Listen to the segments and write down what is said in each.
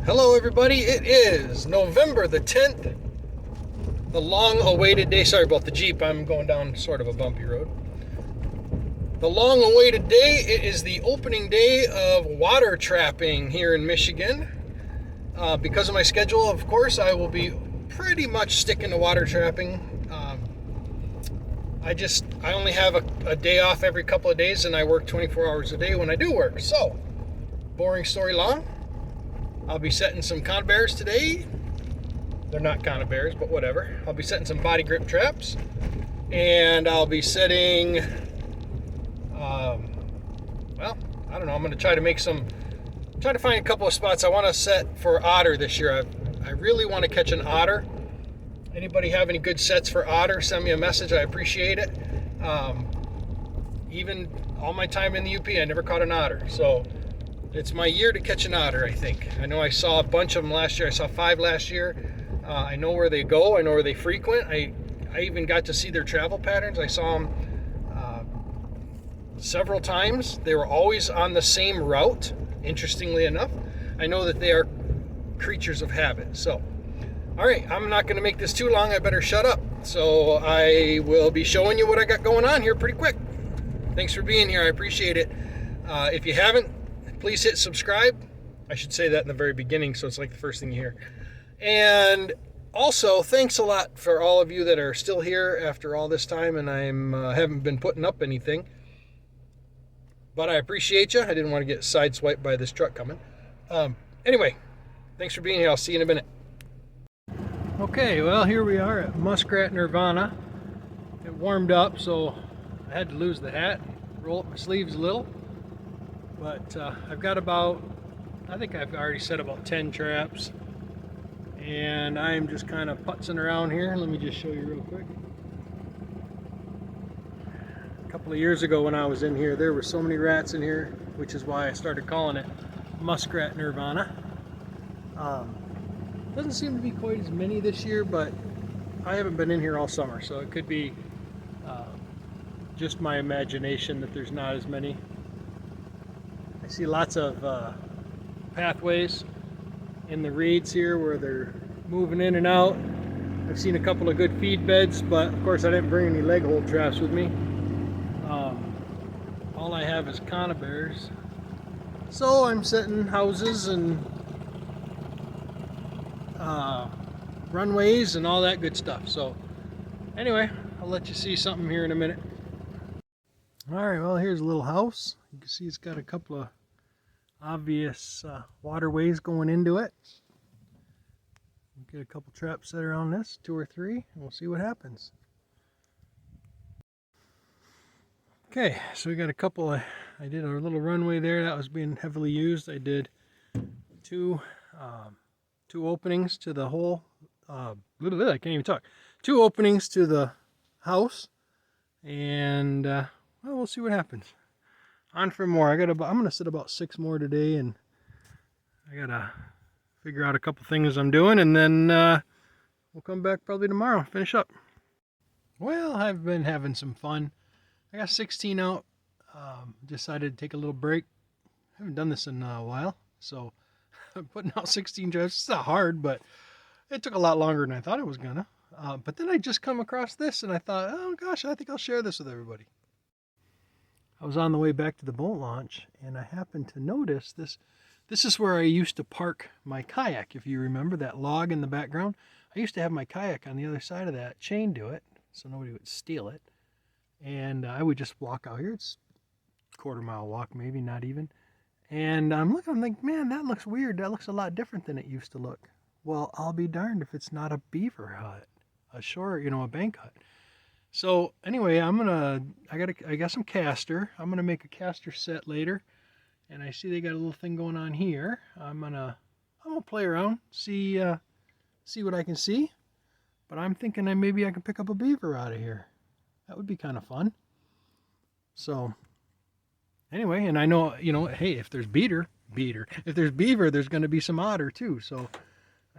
Hello everybody, it is November the 10th, the long-awaited day. Sorry about the Jeep, I'm going down sort of a bumpy road. The long-awaited day, it is the opening day of water trapping here in Michigan. Because of my schedule, of course, I will be pretty much sticking to water trapping. I only have a day off every couple of days, and I work 24 hours a day when I do work. So, boring story long, I'll be setting some conibears today. They're not conibears, but whatever. I'll be setting some body grip traps, and I'll be setting, well, I don't know, I'm going to try to find a couple of spots I want to set for otter this year. I really want to catch an otter. Anybody have any good sets for otter, send me a message. I appreciate it. Even all my time in the UP, I never caught an otter. So it's my year to catch an otter, I think. I know I saw a bunch of them last year. I saw 5 last year. I know where they go. I know where they frequent. I even got to see their travel patterns. I saw them several times. They were always on the same route, interestingly enough. I know that they are creatures of habit. So, all right, I'm not going to make this too long. I better shut up. So I will be showing you what I got going on here pretty quick. Thanks for being here. I appreciate it. If you haven't, please hit subscribe. I should say that in the very beginning, so it's like the first thing you hear. And also, thanks a lot for all of you that are still here after all this time, and I haven't been putting up anything. But I appreciate you. I didn't want to get sideswiped by this truck coming. Anyway, thanks for being here. I'll see you in a minute. Okay, well, here we are at Muskrat Nirvana. It warmed up, so I had to lose the hat, roll up my sleeves a little. But I've got I think I've already set about 10 traps. And I'm just kind of putzing around here. Let me just show you real quick. A couple of years ago when I was in here, there were so many rats in here, which is why I started calling it Muskrat Nirvana. Doesn't seem to be quite as many this year, but I haven't been in here all summer, so it could be just my imagination that there's not as many. I see lots of pathways in the reeds here where they're moving in and out. I've seen a couple of good feed beds, but of course I didn't bring any leg hold traps with me. All I have is conibears. So I'm setting houses and runways and all that good stuff. So anyway, I'll let you see something here in a minute. Alright, well, here's a little house. You can see it's got a couple of obvious waterways going into it. We'll get a couple traps set around this, 2 or 3, and we'll see what happens. Okay, so we got a couple of, I did a little runway there that was being heavily used. I did two openings to the whole, I can't even talk. 2 openings to the house, and well, we'll see what happens. On for more. I'm gonna set about 6 more today, and I gotta figure out a couple things I'm doing, and then we'll come back probably tomorrow and finish up. Well, I've been having some fun. I got 16 out. Decided to take a little break. I haven't done this in a while, so putting out 16 traps, it's not hard, but it took a lot longer than I thought it was gonna. But then I just come across this, and I thought, oh gosh, I think I'll share this with everybody. I was on the way back to the boat launch, and I happened to notice this. This is where I used to park my kayak, if you remember that log in the background. I used to have my kayak on the other side of that, chained to it, so nobody would steal it. And I would just walk out here. It's a quarter-mile walk, maybe, not even. And I'm looking, I'm like, man, that looks weird. That looks a lot different than it used to look. Well, I'll be darned if it's not a beaver hut, a shore, a bank hut. So anyway, I got some castor. I'm gonna make a castor set later, and I see they got a little thing going on here. I'm gonna play around, see what I can see. But I'm thinking that maybe I can pick up a beaver out of here. That would be kind of fun. So anyway, and I know, hey, if there's if there's beaver, there's going to be some otter too. So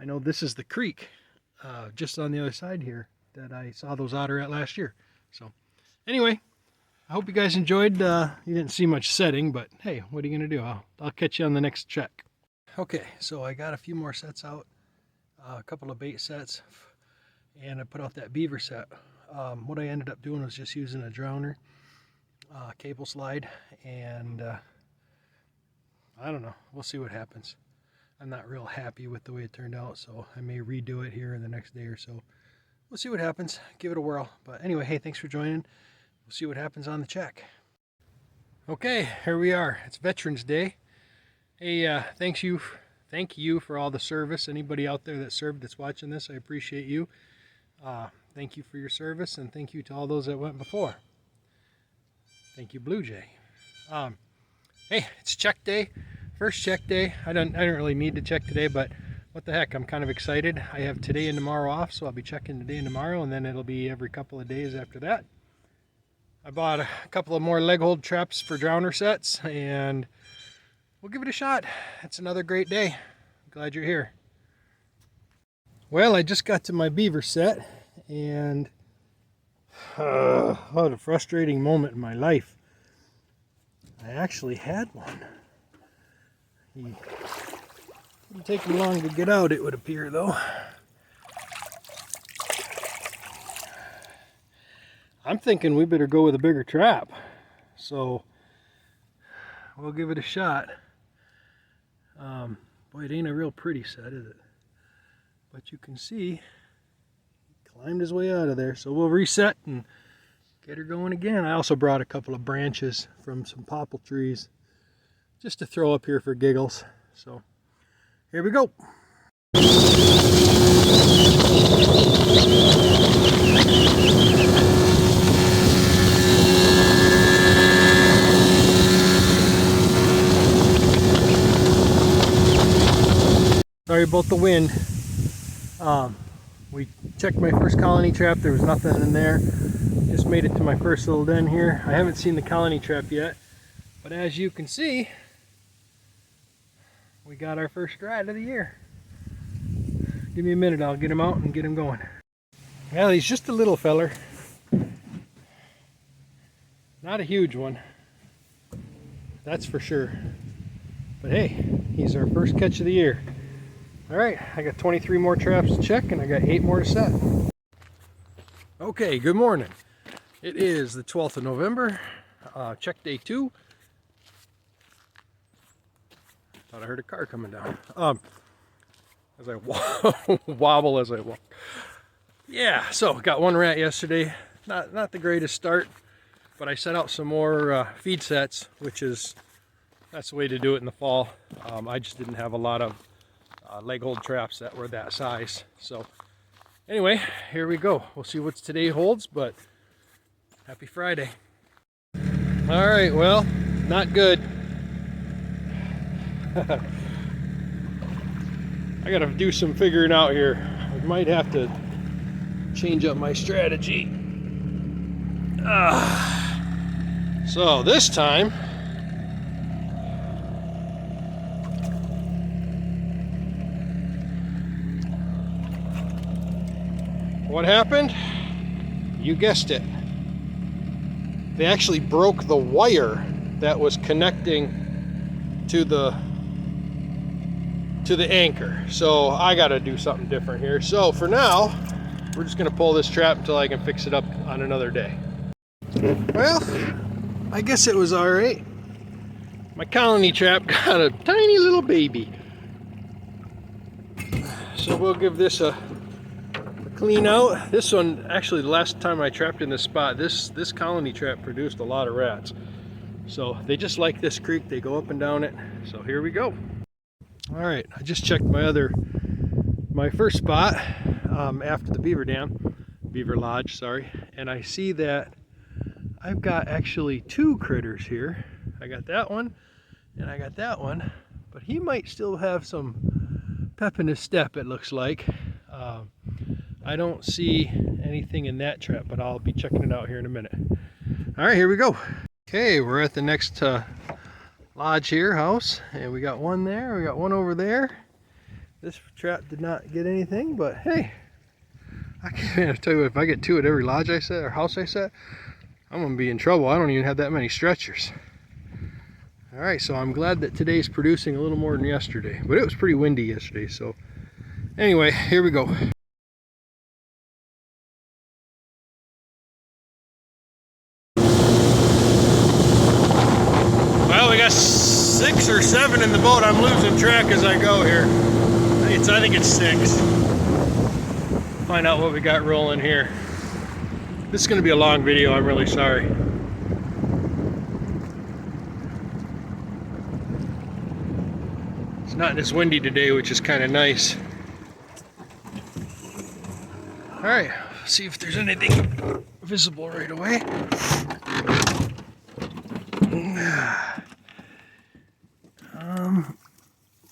I know this is the creek just on the other side here that I saw those otter at last year. So anyway, I hope you guys enjoyed. You didn't see much setting, but hey, what are you going to do? I'll catch you on the next check. Okay, so I got a few more sets out, a couple of bait sets, and I put out that beaver set. What I ended up doing was just using a drowner, cable slide, and I don't know, we'll see what happens. I'm not real happy with the way it turned out, so I may redo it here in the next day or so. We'll see what happens, give it a whirl. But anyway, hey, thanks for joining. We'll see what happens on the check. Okay, here we are. It's Veterans Day. Hey, thank you for all the service. Anybody out there that served that's watching this, I appreciate you. Thank you for your service, and thank you to all those that went before. Thank you, Blue Jay. Hey, it's check day. First check day. I don't really need to check today, but what the heck, I'm kind of excited. I have today and tomorrow off, so I'll be checking today and tomorrow, and then it'll be every couple of days after that. I bought a couple of more leg hold traps for drowner sets, and we'll give it a shot. It's another great day. Glad you're here. Well, I just got to my beaver set, and what a frustrating moment in my life. I actually had one. He didn't take him long to get out, it would appear, though. I'm thinking we better go with a bigger trap, so we'll give it a shot. Boy, it ain't a real pretty set, is it? But you can see he climbed his way out of there, so we'll reset and get her going again. I also brought a couple of branches from some popple trees just to throw up here for giggles. So here we go. Sorry about the wind. We checked my first colony trap. There was nothing in there. Just made it to my first little den here. I haven't seen the colony trap yet, but as you can see, we got our first rat of the year. Give me a minute, I'll get him out and get him going. Well, he's just a little feller. Not a huge one, that's for sure. But hey, he's our first catch of the year. All right, I got 23 more traps to check, and I got 8 more to set. Okay, good morning. It is the 12th of November, check day 2. Thought I heard a car coming down. As I wobble as I walk. Yeah, so got one rat yesterday. Not the greatest start, but I set out some more feed sets, that's the way to do it in the fall. I just didn't have a lot of leg hold traps that were that size. So anyway, here we go. We'll see what today holds, but happy Friday. All right, well, not good. I gotta do some figuring out here. I might have to change up my strategy. So this time, what happened? You guessed it. They actually broke the wire that was connecting to the anchor. So I gotta do something different here. So for now, we're just gonna pull this trap until I can fix it up on another day. Well, I guess it was all right. My colony trap got a tiny little baby. So we'll give this a clean out. This one, actually the last time I trapped in this spot, this colony trap produced a lot of rats. So they just like this creek, they go up and down it. So here we go. All right, I just checked my first spot after the beaver lodge, sorry, and I see that I've got actually 2 critters here. I got that one and I got that one, but he might still have some pep in his step, it looks like. I don't see anything in that trap, but I'll be checking it out here in a minute. All right, here we go. Okay, we're at the next lodge here, house, and we got one there, we got one over there. This trap did not get anything, but hey, I can't tell you, if I get 2 at every lodge I set or house I set, I'm gonna be in trouble. I don't even have that many stretchers. All right, so I'm glad that today's producing a little more than yesterday, but it was pretty windy yesterday. So anyway, here we go. Well, we got 6 or 7 in the boat. I'm losing track as I go here. I think it's 6. Find out what we got rolling here. This is going to be a long video. I'm really sorry. It's not as windy today, which is kind of nice. All right, see if there's anything visible right away.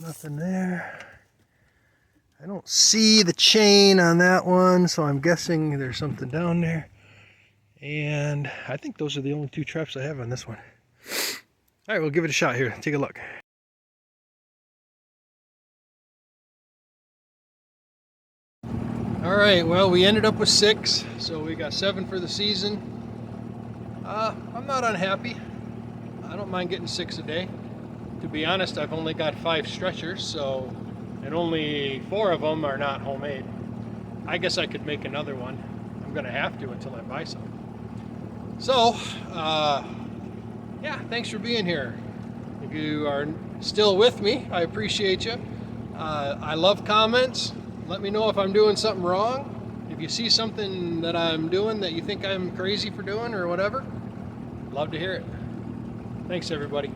Nothing there. I don't see the chain on that one, so I'm guessing there's something down there. And I think those are the only 2 traps I have on this one. All right, we'll give it a shot here. Take a look. All right, well, we ended up with 6, so we got 7 for the season. I'm not unhappy. I don't mind getting 6 a day. To be honest, I've only got 5 stretchers, and only 4 of them are not homemade. I guess I could make another one. I'm gonna have to until I buy some. So, yeah, thanks for being here. If you are still with me, I appreciate you. I love comments. Let me know if I'm doing something wrong. If you see something that I'm doing that you think I'm crazy for doing or whatever, love to hear it. Thanks, everybody.